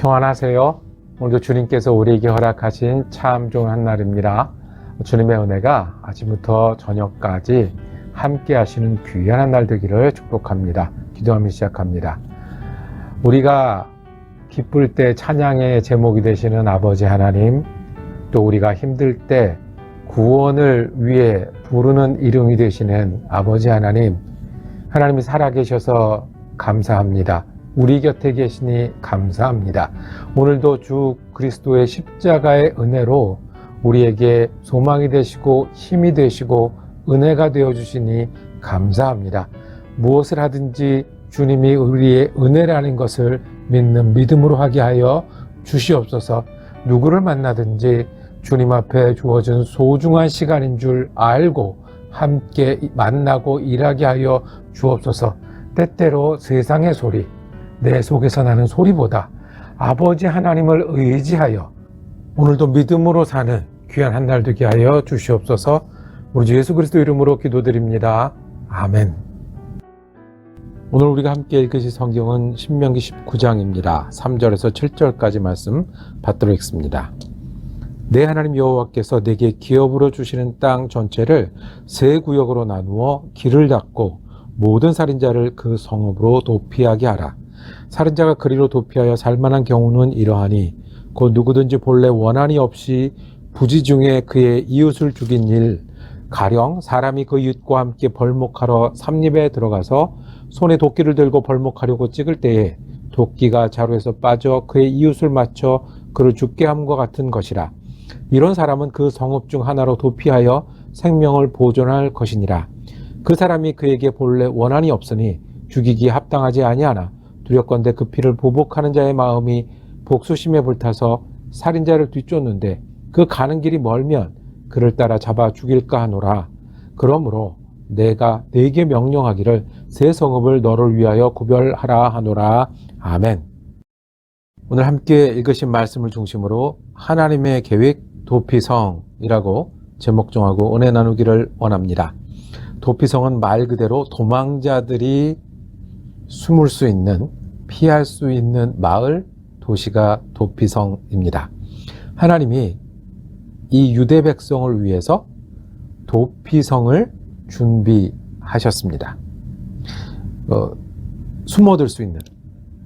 평안하세요. 오늘도 주님께서 우리에게 허락하신 참 좋은 한 날입니다. 주님의 은혜가 아침부터 저녁까지 함께 하시는 귀한 한 날 되기를 축복합니다. 기도하며 시작합니다. 우리가 기쁠 때 찬양의 제목이 되시는 아버지 하나님, 또 우리가 힘들 때 구원을 위해 부르는 이름이 되시는 아버지 하나님, 하나님이 살아계셔서 감사합니다. 우리 곁에 계시니 감사합니다. 오늘도 주 그리스도의 십자가의 은혜로 우리에게 소망이 되시고 힘이 되시고 은혜가 되어주시니 감사합니다. 무엇을 하든지 주님이 우리의 은혜라는 것을 믿는 믿음으로 하게 하여 주시옵소서. 누구를 만나든지 주님 앞에 주어진 소중한 시간인 줄 알고 함께 만나고 일하게 하여 주옵소서. 때때로 세상의 소리, 내 속에서 나는 소리보다 아버지 하나님을 의지하여 오늘도 믿음으로 사는 귀한 한 날 되게 하여 주시옵소서. 우리 주 예수 그리스도 이름으로 기도드립니다. 아멘. 오늘 우리가 함께 읽으실 성경은 신명기 19장입니다. 3절에서 7절까지 말씀 받도록 하겠습니다. 내 하나님 여호와께서 내게 기업으로 주시는 땅 전체를 세 구역으로 나누어 길을 닦고 모든 살인자를 그 성읍으로 도피하게 하라. 살인자가 그리로 도피하여 살만한 경우는 이러하니 곧 누구든지 본래 원한이 없이 부지 중에 그의 이웃을 죽인 일, 가령 사람이 그 이웃과 함께 벌목하러 삼립에 들어가서 손에 도끼를 들고 벌목하려고 찍을 때에 도끼가 자루에서 빠져 그의 이웃을 맞춰 그를 죽게 함과 같은 것이라. 이런 사람은 그 성읍 중 하나로 도피하여 생명을 보존할 것이니라. 그 사람이 그에게 본래 원한이 없으니 죽이기에 합당하지 아니하나 두렵건대 그 피를 보복하는 자의 마음이 복수심에 불타서 살인자를 뒤쫓는데 그 가는 길이 멀면 그를 따라 잡아 죽일까 하노라. 그러므로 내가 네게 명령하기를 세 성읍을 너를 위하여 구별하라 하노라. 아멘. 오늘 함께 읽으신 말씀을 중심으로 하나님의 계획 도피성이라고 제목 정하고 은혜 나누기를 원합니다. 도피성은 말 그대로 도망자들이 숨을 수 있는, 피할 수 있는 마을, 도시가 도피성입니다. 하나님이 이 유대 백성을 위해서 도피성을 준비하셨습니다. 숨어들 수 있는,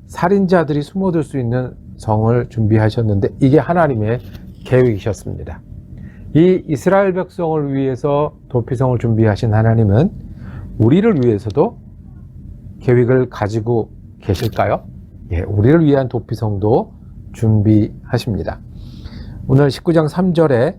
살인자들이 숨어들 수 있는 성을 준비하셨는데 이게 하나님의 계획이셨습니다. 이 이스라엘 백성을 위해서 도피성을 준비하신 하나님은 우리를 위해서도 계획을 가지고 계실까요? 예, 우리를 위한 도피성도 준비하십니다. 오늘 19장 3절에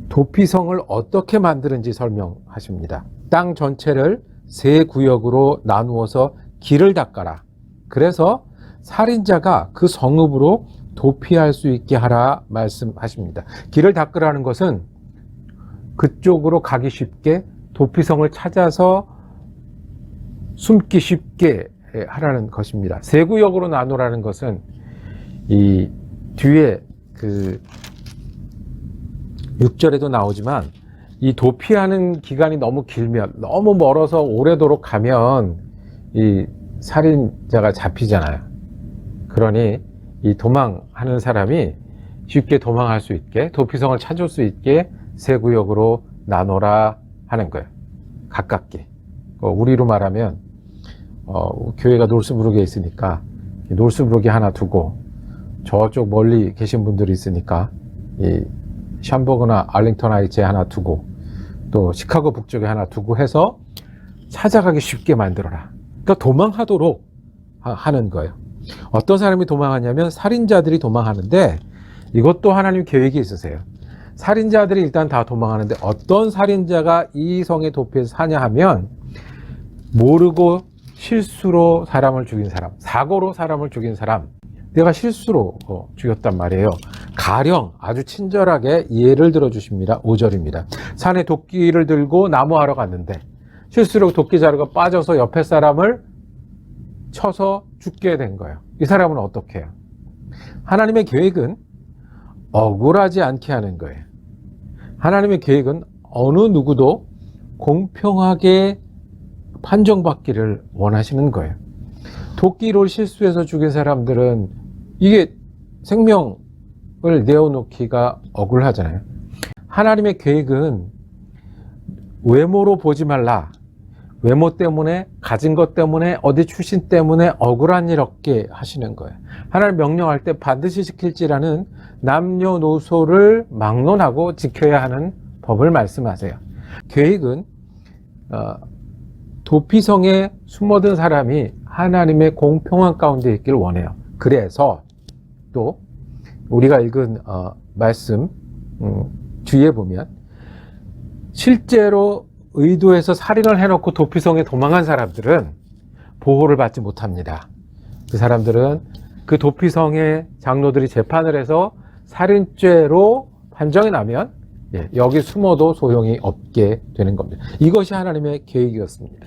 도피성을 어떻게 만드는지 설명하십니다. 땅 전체를 세 구역으로 나누어서 길을 닦아라. 그래서 살인자가 그 성읍으로 도피할 수 있게 하라 말씀하십니다. 길을 닦으라는 것은 그쪽으로 가기 쉽게 도피성을 찾아서 숨기 쉽게 하라는 것입니다. 세 구역으로 나누라는 것은 이 뒤에 그 6절에도 나오지만 이 도피하는 기간이 너무 길면, 너무 멀어서 오래도록 가면 이 살인자가 잡히잖아요. 그러니 이 도망하는 사람이 쉽게 도망할 수 있게, 도피성을 찾을 수 있게 세 구역으로 나눠라 하는 거예요. 가깝게. 우리로 말하면 교회가 놀스부르크에 있으니까 놀스부르크에 하나 두고 저쪽 멀리 계신 분들이 있으니까 이 샴버그나 알링턴 하이츠에 하나 두고 또 시카고 북쪽에 하나 두고 해서 찾아가기 쉽게 만들어라. 그러니까 도망하도록 하는 거예요. 어떤 사람이 도망하냐면 살인자들이 도망하는데 이것도 하나님 계획이 있으세요. 살인자들이 일단 다 도망하는데 어떤 살인자가 이 성에 도피해서 사냐 하면 모르고 실수로 사람을 죽인 사람, 사고로 사람을 죽인 사람, 내가 실수로 죽였단 말이에요. 가령 아주 친절하게 예를 들어 주십니다. 5절입니다. 산에 도끼를 들고 나무하러 갔는데 실수로 도끼 자루가 빠져서 옆에 사람을 쳐서 죽게 된 거예요. 이 사람은 어떻게 해요? 하나님의 계획은 억울하지 않게 하는 거예요. 하나님의 계획은 어느 누구도 공평하게 판정받기를 원하시는 거예요. 도끼로 실수해서 죽인 사람들은 이게 생명을 내어놓기가 억울하잖아요. 하나님의 계획은 외모로 보지 말라. 외모 때문에, 가진 것 때문에, 어디 출신 때문에 억울한 일 없게 하시는 거예요. 하나님 명령할 때 반드시 지킬지라는 남녀노소를 막론하고 지켜야 하는 법을 말씀하세요. 계획은 도피성에 숨어든 사람이 하나님의 공평한 가운데 있길 원해요. 그래서 또 우리가 읽은 말씀 뒤에 보면 실제로 의도해서 살인을 해놓고 도피성에 도망한 사람들은 보호를 받지 못합니다. 그 사람들은 그 도피성의 장로들이 재판을 해서 살인죄로 판정이 나면 여기 숨어도 소용이 없게 되는 겁니다. 이것이 하나님의 계획이었습니다.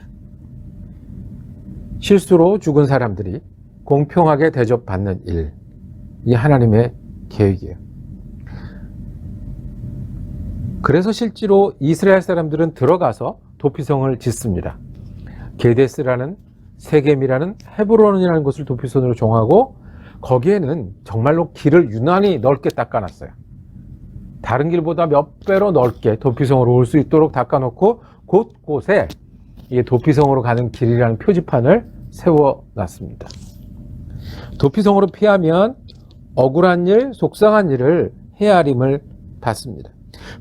실수로 죽은 사람들이 공평하게 대접받는 일, 이 하나님의 계획이에요. 그래서 실제로 이스라엘 사람들은 들어가서 도피성을 짓습니다. 게데스라는, 세겜이라는, 헤브론이라는 곳을 도피성으로 정하고 거기에는 정말로 길을 유난히 넓게 닦아놨어요. 다른 길보다 몇 배로 넓게 도피성으로 올 수 있도록 닦아놓고 곳곳에 이 도피성으로 가는 길이라는 표지판을 세워놨습니다. 도피성으로 피하면 억울한 일, 속상한 일을 헤아림을 받습니다.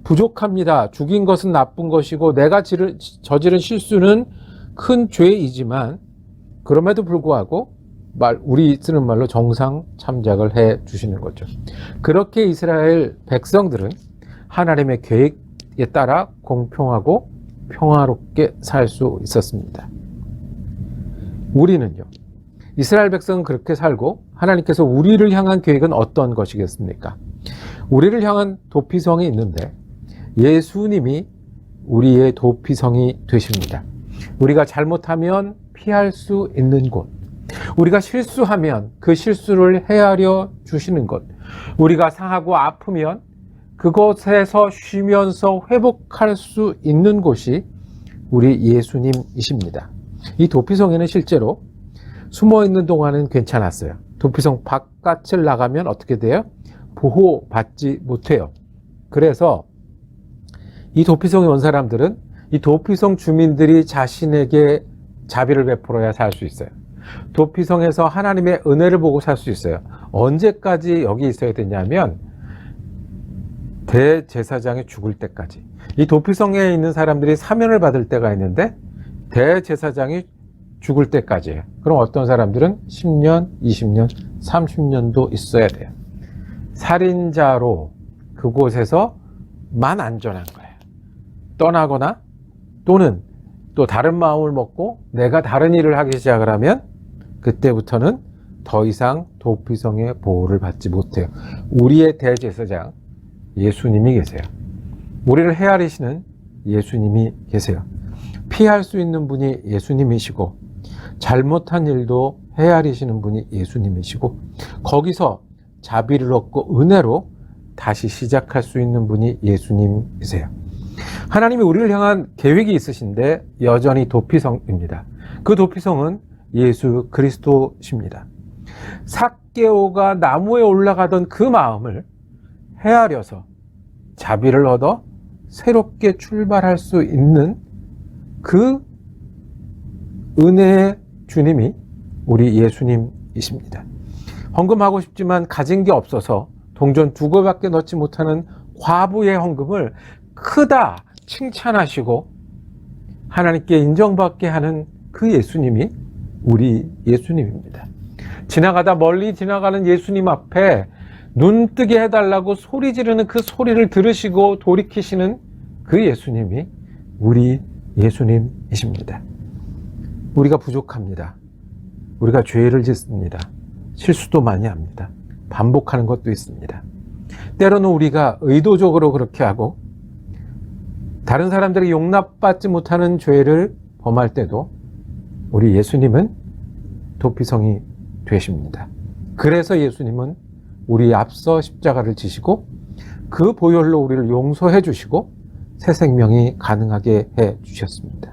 부족합니다. 죽인 것은 나쁜 것이고 내가 저지른 실수는 큰 죄이지만 그럼에도 불구하고 우리 쓰는 말로 정상 참작을 해 주시는 거죠. 그렇게 이스라엘 백성들은 하나님의 계획에 따라 공평하고 평화롭게 살 수 있었습니다. 우리는요, 이스라엘 백성은 그렇게 살고 하나님께서 우리를 향한 계획은 어떤 것이겠습니까? 우리를 향한 도피성이 있는데 예수님이 우리의 도피성이 되십니다. 우리가 잘못하면 피할 수 있는 곳, 우리가 실수하면 그 실수를 헤아려 주시는 곳, 우리가 상하고 아프면 그곳에서 쉬면서 회복할 수 있는 곳이 우리 예수님이십니다. 이 도피성에는 실제로 숨어 있는 동안은 괜찮았어요. 도피성 바깥을 나가면 어떻게 돼요? 보호받지 못해요. 그래서 이 도피성에 온 사람들은 이 도피성 주민들이 자신에게 자비를 베풀어야 살 수 있어요. 도피성에서 하나님의 은혜를 보고 살 수 있어요. 언제까지 여기 있어야 되냐면 대제사장이 죽을 때까지. 이 도피성에 있는 사람들이 사면을 받을 때가 있는데 대제사장이 죽을 때까지예요. 그럼 어떤 사람들은 10년, 20년, 30년도 있어야 돼요. 살인자로 그곳에서만 안전한 거예요. 떠나거나 또는 또 다른 마음을 먹고 내가 다른 일을 하기 시작을 하면 그때부터는 더 이상 도피성의 보호를 받지 못해요. 우리의 대제사장 예수님이 계세요. 우리를 헤아리시는 예수님이 계세요. 피할 수 있는 분이 예수님이시고 잘못한 일도 헤아리시는 분이 예수님이시고 거기서 자비를 얻고 은혜로 다시 시작할 수 있는 분이 예수님이세요. 하나님이 우리를 향한 계획이 있으신데 여전히 도피성입니다. 그 도피성은 예수 그리스도십니다. 삭개오가 나무에 올라가던 그 마음을 헤아려서 자비를 얻어 새롭게 출발할 수 있는 그 은혜의 주님이 우리 예수님이십니다. 헌금하고 싶지만 가진 게 없어서 동전 2개밖에 넣지 못하는 과부의 헌금을 크다 칭찬하시고 하나님께 인정받게 하는 그 예수님이 우리 예수님입니다. 지나가다 멀리 지나가는 예수님 앞에 눈 뜨게 해달라고 소리 지르는 그 소리를 들으시고 돌이키시는 그 예수님이 우리 예수님이십니다. 우리가 부족합니다. 우리가 죄를 짓습니다. 실수도 많이 합니다. 반복하는 것도 있습니다. 때로는 우리가 의도적으로 그렇게 하고 다른 사람들이 용납받지 못하는 죄를 범할 때도 우리 예수님은 도피성이 되십니다. 그래서 예수님은 우리 앞서 십자가를 지시고 그 보혈로 우리를 용서해 주시고 새 생명이 가능하게 해 주셨습니다.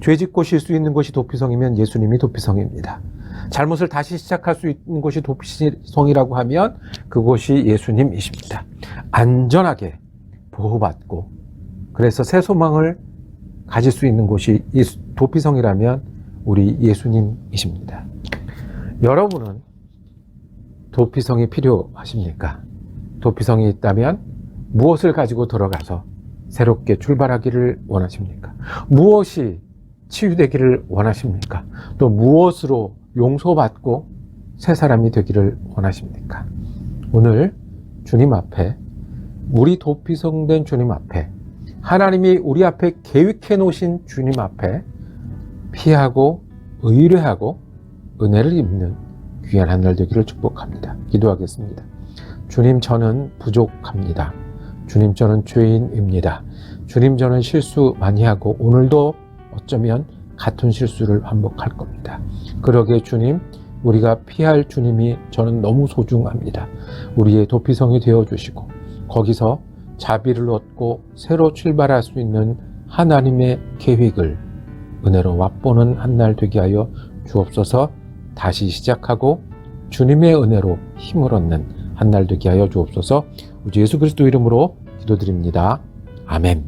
죄 짓고 쉴 수 있는 곳이 도피성이면 예수님이 도피성입니다. 잘못을 다시 시작할 수 있는 곳이 도피성이라고 하면 그곳이 예수님이십니다. 안전하게 보호받고 그래서 새 소망을 가질 수 있는 곳이 도피성이라면 우리 예수님이십니다. 여러분은 도피성이 필요하십니까? 도피성이 있다면 무엇을 가지고 들어가서 새롭게 출발하기를 원하십니까? 무엇이 치유되기를 원하십니까? 또 무엇으로 용서받고 새 사람이 되기를 원하십니까? 오늘 주님 앞에, 우리 도피성된 주님 앞에, 하나님이 우리 앞에 계획해 놓으신 주님 앞에 피하고 의뢰하고 은혜를 입는 귀한 한 날 되기를 축복합니다. 기도하겠습니다. 주님, 저는 부족합니다. 주님, 저는 죄인입니다. 주님, 저는 실수 많이 하고 오늘도 어쩌면 같은 실수를 반복할 겁니다. 그러게 주님, 우리가 피할 주님이 저는 너무 소중합니다. 우리의 도피성이 되어주시고 거기서 자비를 얻고 새로 출발할 수 있는 하나님의 계획을 은혜로 맛보는 한 날 되게 하여 주옵소서. 다시 시작하고 주님의 은혜로 힘을 얻는 한 날 되게 하여 주옵소서. 우리 예수 그리스도 이름으로 기도드립니다. 아멘.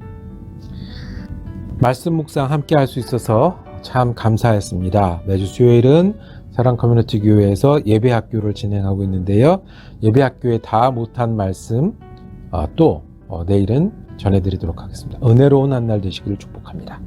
말씀 묵상 함께 할 수 있어서 참 감사했습니다. 매주 수요일은 사랑 커뮤니티 교회에서 예배학교를 진행하고 있는데요. 예배학교에 다 못한 말씀 또 내일은 전해드리도록 하겠습니다. 은혜로운 한 날 되시기를 축복합니다.